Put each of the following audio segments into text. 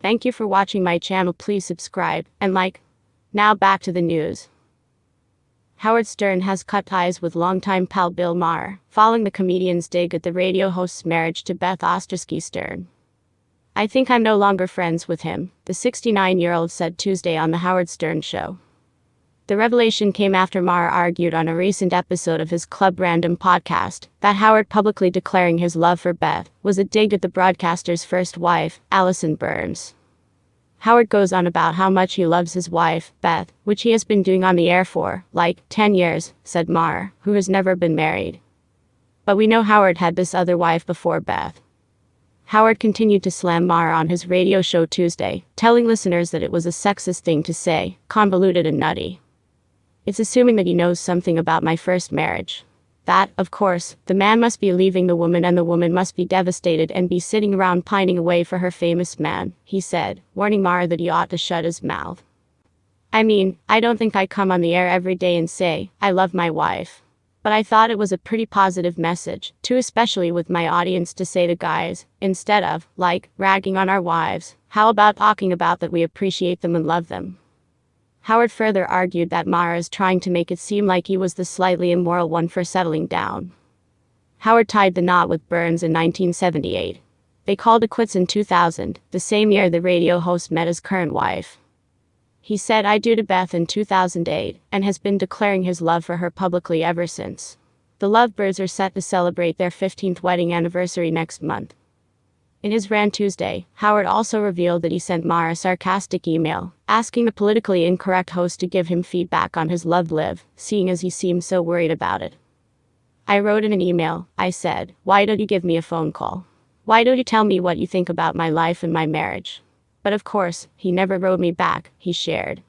Thank you for watching my channel. Please subscribe and like. Now back to the news. Howard Stern has cut ties with longtime pal Bill Maher, following the comedian's dig at the radio host's marriage to Beth Ostrosky Stern. "I think I'm no longer friends with him," the 69-year-old said Tuesday on The Howard Stern Show. The revelation came after Maher argued on a recent episode of his Club Random podcast that Howard publicly declaring his love for Beth was a dig at the broadcaster's first wife, Alison Berns. Howard goes on about how much he loves his wife, Beth, which he has been doing on the air for, 10 years, said Maher, who has never been married. "But we know Howard had this other wife before Beth." Howard continued to slam Maher on his radio show Tuesday, telling listeners that it was a sexist thing to say, convoluted and nutty. "It's assuming that he knows something about my first marriage. That, of course, the man must be leaving the woman and the woman must be devastated and be sitting around pining away for her famous man," he said, warning Maher that he ought to shut his mouth. "I mean, I don't think I come on the air every day and say, I love my wife. But I thought it was a pretty positive message, too, especially with my audience, to say to guys, instead of, ragging on our wives, how about talking about that we appreciate them and love them?" Howard further argued that Maher is trying to make it seem like he was the slightly immoral one for settling down. Howard tied the knot with Berns in 1978. They called it quits in 2000, the same year the radio host met his current wife. He said "I do" to Beth in 2008, and has been declaring his love for her publicly ever since. The lovebirds are set to celebrate their 15th wedding anniversary next month. In his rant Tuesday, Howard also revealed that he sent Maher a sarcastic email, asking the politically incorrect host to give him feedback on his love life, seeing as he seemed so worried about it. "I wrote in an email, I said, why don't you give me a phone call? Why don't you tell me what you think about my life and my marriage? But of course, he never wrote me back," he shared.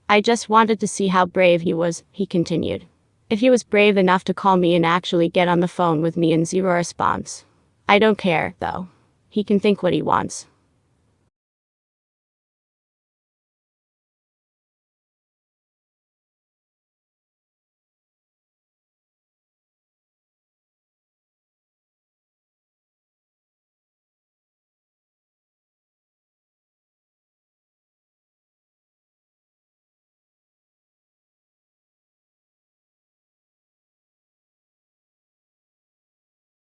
"I just wanted to see how brave he was," he continued. "If he was brave enough to call me and actually get on the phone with me, and zero response. I don't care, though. He can think what he wants."